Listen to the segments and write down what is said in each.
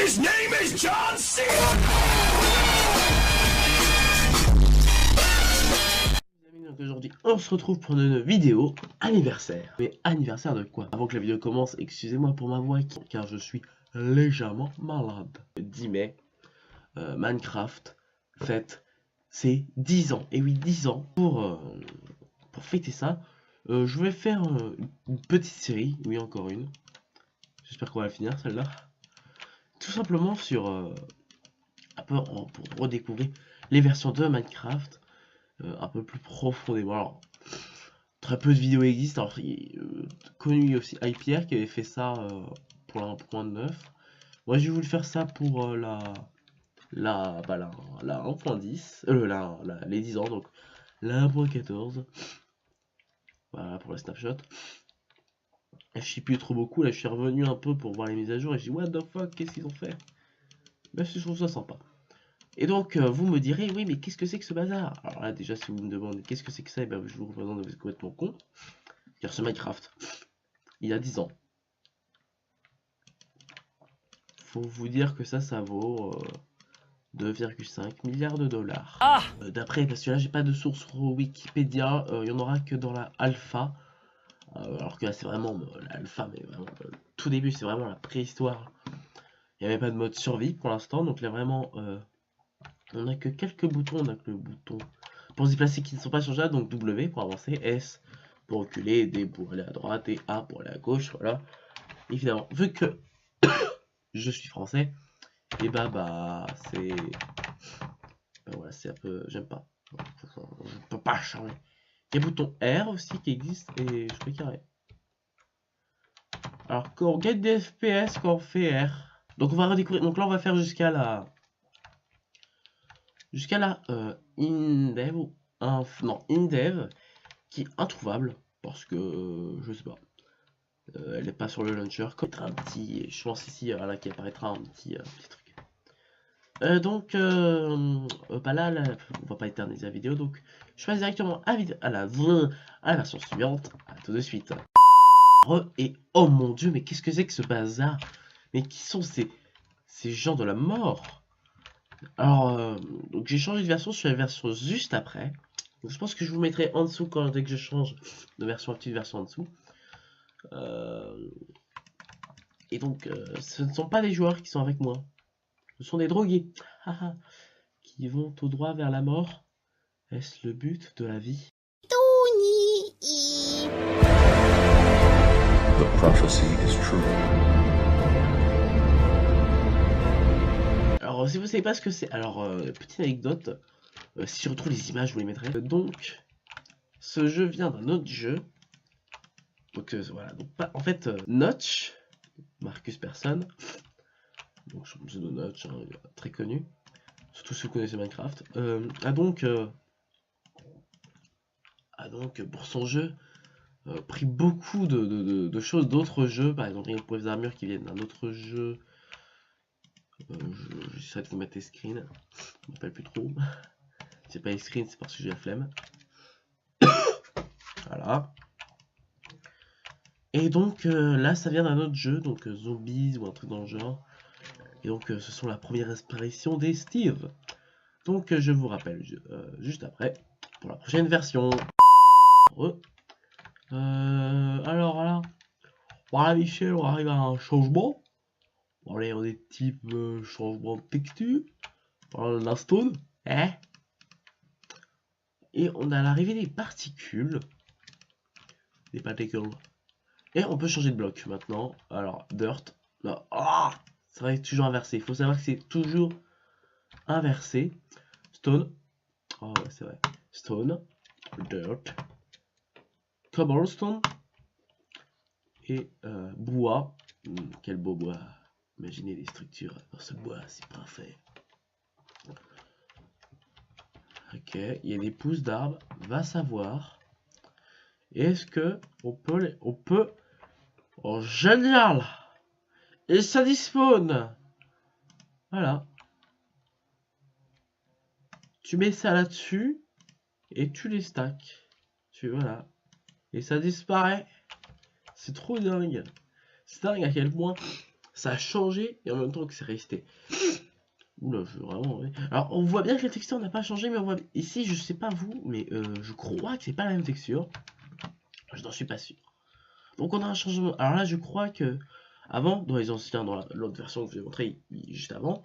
His name is John Cena. Donc aujourd'hui on se retrouve pour une vidéo anniversaire. Mais anniversaire de quoi? Avant que la vidéo commence, excusez-moi pour ma voix car je suis légèrement malade. 10 mai, Minecraft fête ses 10 ans. Et oui, 10 ans. Pour fêter ça, je vais faire une petite série. Oui, encore une. J'espère qu'on va la finir celle-là. Tout simplement sur un peu pour redécouvrir les versions de Minecraft un peu plus profondément. Alors, très peu de vidéos existent. Alors, connu aussi IPR qui avait fait ça pour la 1.9. Moi, j'ai voulu faire ça pour la 1.10, les 10 ans, donc la 1.14. Voilà pour la snapshot. Et je sais plus trop beaucoup. Là, je suis revenu un peu pour voir les mises à jour et je dis what the fuck, qu'est-ce qu'ils ont fait? Même si je trouve ça sympa. Et donc, vous me direz, oui, mais qu'est-ce que c'est que ce bazar? Alors là, déjà, si vous me demandez qu'est-ce que c'est que ça, et ben, je vous représente de vous êtes complètement con. Car ce Minecraft, il y a 10 ans. Faut vous dire que ça vaut 2,5 milliards de dollars. Ah D'après, parce que là, j'ai pas de source sur Wikipédia, il y en aura que dans la alpha. Alors que là, c'est vraiment l'alpha, mais vraiment, tout début, c'est vraiment la préhistoire. Il n'y avait pas de mode survie pour l'instant, donc là, vraiment... on a que quelques boutons, on a que le bouton pour se déplacer qui ne sont pas changeables, donc W pour avancer, S pour reculer, D pour aller à droite et A pour aller à gauche, voilà. Évidemment, vu que je suis français, et bah c'est... voilà, c'est un peu... j'aime pas. Je peux pas changer. Il y a le bouton R aussi qui existe, et je peux carré. Alors quand on gagne des FPS, quand on fait R. Donc on va redécouvrir, donc là on va faire jusqu'à la Indev, Indev qui est introuvable parce que je sais pas, elle n'est pas sur le launcher. Comme un petit, je pense ici là qui apparaîtra un petit truc. Donc pas là, on va pas éterniser la vidéo, donc je passe directement à la version suivante. À tout de suite. Et oh mon dieu, mais qu'est-ce que c'est que ce bazar? Mais qui sont ces gens de la mort? Alors, donc j'ai changé de version sur la version juste après. Donc, je pense que je vous mettrai en dessous dès que je change de version, une petite version en dessous. Et donc, ce ne sont pas des joueurs qui sont avec moi. Ce sont des drogués. Qui vont tout droit vers la mort. Est-ce le but de la vie? The prophecy is true. Alors, si vous savez pas ce que c'est, alors, petite anecdote, si je retrouve les images, je vous les mettrai. Donc, ce jeu vient d'un autre jeu. Donc, voilà. Donc, en fait, Notch, Marcus Persson, donc son pseudo Notch, hein, très connu, surtout si vous connaissez Minecraft, a donc, pour son jeu, pris beaucoup de choses d'autres jeux. Par exemple, il y a une pose d'armure qui viennent d'un autre jeu. J'essaie de vous mettre les screens. Je ne me rappelle plus trop. Si c'est pas les screens, c'est parce que j'ai la flemme. Voilà. Et donc là, ça vient d'un autre jeu, donc Zombies ou un truc dans le genre. Et donc ce sont la première apparition des Steve. Donc je vous rappelle juste après pour la prochaine version. Alors là, voilà Michel, on arrive à un changement. Bon, allez, on est type changement de texture. Voilà la stone. Et on a l'arrivée des particules. Des particules. Et on peut changer de bloc maintenant. Alors, dirt. Là, c'est vrai que c'est toujours inversé. Il faut savoir que c'est toujours inversé. Stone. Oh ouais, c'est vrai. Stone. Dirt. Cobblestone. Et bois. Quel beau bois. Imaginez les structures dans ce bois, c'est parfait. Ok, il y a des pousses d'arbres. Va savoir. Est-ce que on peut... Oh, génial! Et ça despawn! Voilà. Tu mets ça là-dessus et tu les stacks. Voilà. Et ça disparaît. C'est trop dingue. C'est dingue à quel point ça a changé et en même temps que c'est resté. Oula, je veux vraiment. Ouais. Alors, on voit bien que la texture n'a pas changé, mais on voit ici, je sais pas vous, mais je crois que c'est pas la même texture. Je n'en suis pas sûr. Donc, on a un changement. Alors là, je crois que avant, dans les anciens, dans l'autre version que je vous ai montré juste avant,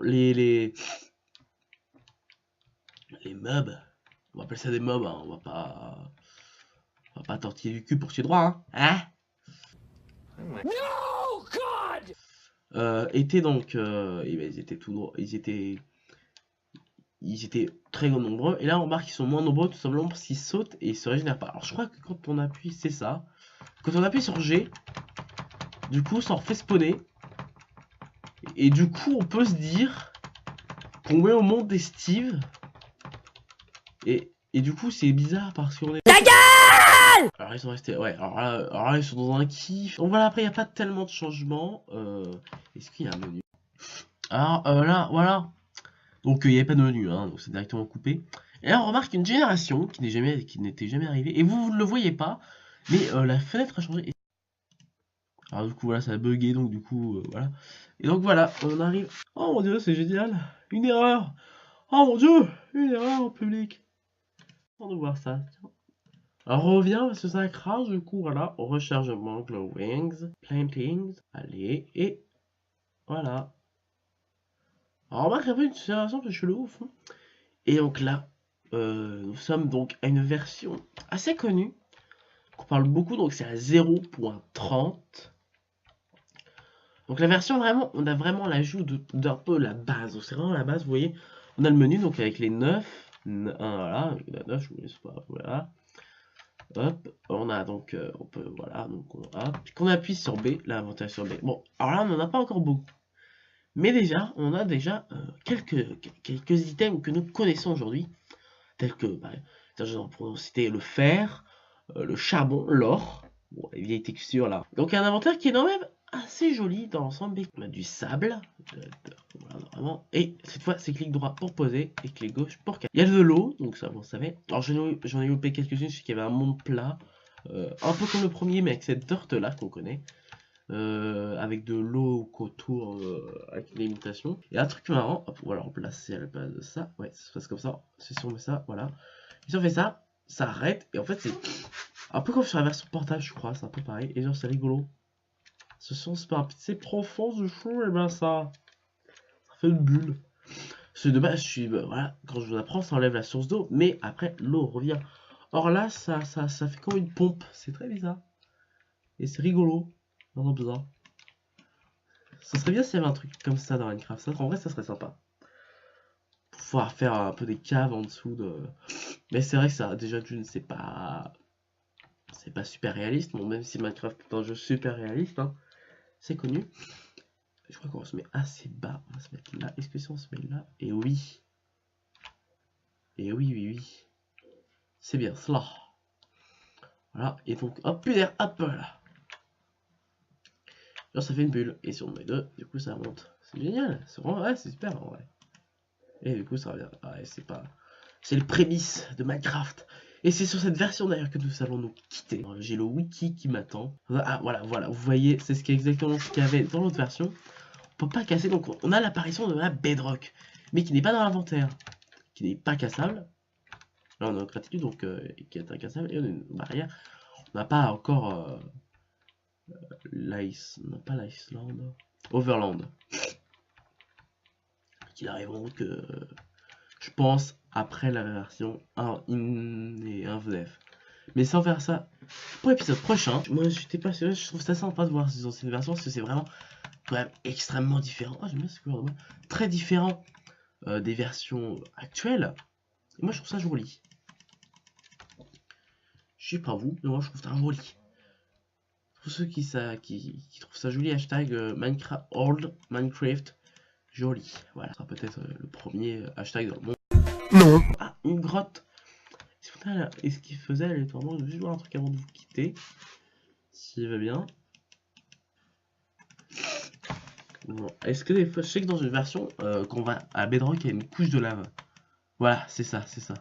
les mobs, on va appeler ça des mobs, hein, on va pas tortiller du cul pour tuer droit, hein, No, God! étaient donc, ils étaient tout droit, ils étaient très nombreux, et là on remarque qu'ils sont moins nombreux tout simplement parce qu'ils sautent et ils se régénèrent pas. Alors je crois que quand on appuie, c'est ça, quand on appuie sur G, du coup ça en refait spawner, et du coup on peut se dire qu'on met au monde des Steve, et du coup c'est bizarre parce qu'on est... La gueule! Alors ils sont restés, ouais, alors là ils sont dans un kiff. Donc voilà, après il n'y a pas tellement de changements. Est-ce qu'il y a un menu? Alors là, voilà. Donc il n'y avait pas de menu, hein, donc c'est directement coupé. Et là on remarque une génération qui n'était jamais arrivée. Et vous ne le voyez pas, mais la fenêtre a changé. Alors du coup voilà, ça a bugué, donc du coup voilà. Et donc voilà, on arrive. Oh mon dieu, c'est génial. Une erreur. Oh mon dieu, une erreur en public. On va voir ça. Alors on revient parce que ça crache, du coup voilà, rechargement, glow wings, plantings, allez, et voilà. Alors on remarque un peu une situation un peu chelou au fond. Et donc là, nous sommes donc à une version assez connue, qu'on parle beaucoup, donc c'est à 0.30. Donc la version vraiment, on a vraiment l'ajout d'un peu la base, c'est vraiment la base, vous voyez. On a le menu donc avec les 9, voilà, 9, je vous laisse pas, voilà. Hop, on a donc, on peut, voilà, donc hop, qu'on appuie sur B, l'avantage sur B. Bon, alors là, on n'en a pas encore beaucoup. Mais déjà, on a déjà quelques items que nous connaissons aujourd'hui, tels que, bah, pour citer le fer, le charbon, l'or, bon, les vieilles textures là. Donc un inventaire qui est quand même assez joli dans l'ensemble. On a du sable, voilà, vraiment. Et cette fois, c'est clic droit pour poser et clic gauche pour casser. Il y a de l'eau, donc ça, vous savez. Alors j'en ai loupé quelques-unes, je sais qu'il y avait un monde plat, un peu comme le premier, mais avec cette torte là qu'on connaît. Avec de l'eau autour, avec une limitation. Et un truc marrant, hop, voilà, remplacer à la place de ça, ouais, ça se passe comme ça. Si on met ça, voilà. Et si on fait ça, ça arrête. Et en fait, c'est un peu comme sur la version portable, je crois, c'est un peu pareil. Et genre, c'est rigolo. Ce son, c'est pas un petit profond du chou, et ben ça fait une bulle. C'est dommage, voilà, quand je vous apprends, ça enlève la source d'eau, mais après, l'eau revient. Or là, ça fait comme une pompe, c'est très bizarre. Et c'est rigolo. Non, bizarre. Ça serait bien s'il y avait un truc comme ça dans Minecraft. Ça, en vrai, ça serait sympa. Pour pouvoir faire un peu des caves en dessous de... Mais c'est vrai que ça, déjà, d'une, c'est pas super réaliste. Bon, même si Minecraft est un jeu super réaliste, hein, c'est connu. Je crois qu'on se met assez bas. On va se mettre là. Est-ce que si on se met là? Et oui. Et oui, oui, oui. C'est bien cela. Voilà. Et donc, hop, plus d'air, hop là. Genre, ça fait une bulle. Et si on met deux, du coup, ça monte. C'est génial. C'est vraiment, ouais, c'est super en vrai. Et du coup, ça revient. Ouais, c'est le prémisse de Minecraft. Et c'est sur cette version d'ailleurs que nous allons nous quitter. J'ai le wiki qui m'attend. Ah, voilà, vous voyez, c'est exactement ce qu'il y avait dans l'autre version. On peut pas casser, donc on a l'apparition de la bedrock, mais qui n'est pas dans l'inventaire, qui n'est pas cassable. Là, on a une gratitude, donc qui est incassable, et on a une barrière. On n'a pas encore pas l'Iceland, Overland. Qui arriveront que, je pense, après la version 1 et 1 VF. Mais sans faire ça, pour l'épisode prochain, moi j'étais pas sûr, je trouve ça sympa de voir ces anciennes versions parce que c'est vraiment quand même extrêmement différent. Oh, j'aime bien ce couleur de moi. Très différent des versions actuelles. Et moi je trouve ça joli. Je sais pas vous, mais moi je trouve ça joli. Pour ceux qui trouvent ça joli, hashtag Minecraft Old Minecraft joli. Voilà, ce sera peut-être le premier hashtag dans le monde. Non. Ah, une grotte. Et ce qu'il faisait aléatoirement, je vais juste voir un truc avant de vous quitter. S'il va bien. Bon. Est-ce que des fois, je sais que dans une version, qu'on va à Bedrock, il y a une couche de lave. Voilà, c'est ça, c'est ça.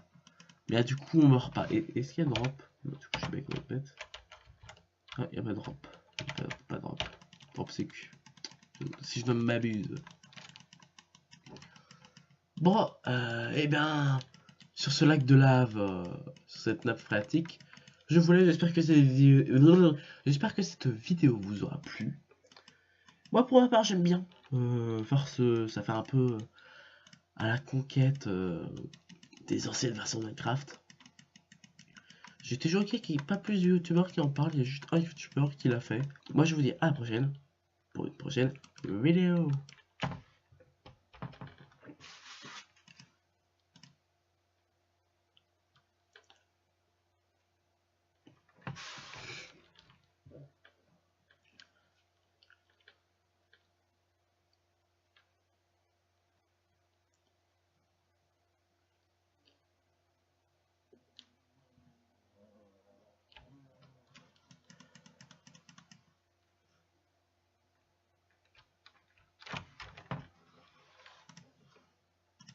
Mais là, du coup, on meurt pas. Est-ce qu'il y a un drop? Non, du coup, je suis bête. Ah, il n'y a pas de drop. Pas de drop. Drop sécu. Si je ne m'abuse. Bon, et bien, sur ce lac de lave, sur cette nappe phréatique, j'espère que cette vidéo vous aura plu. Moi, pour ma part, j'aime bien faire ça fait un peu à la conquête des anciennes versions de Minecraft. J'ai toujours qu'il n'y ait pas plus de youtubeurs qui en parlent, il y a juste un youtubeur qui l'a fait. Moi, je vous dis à la prochaine pour une prochaine vidéo.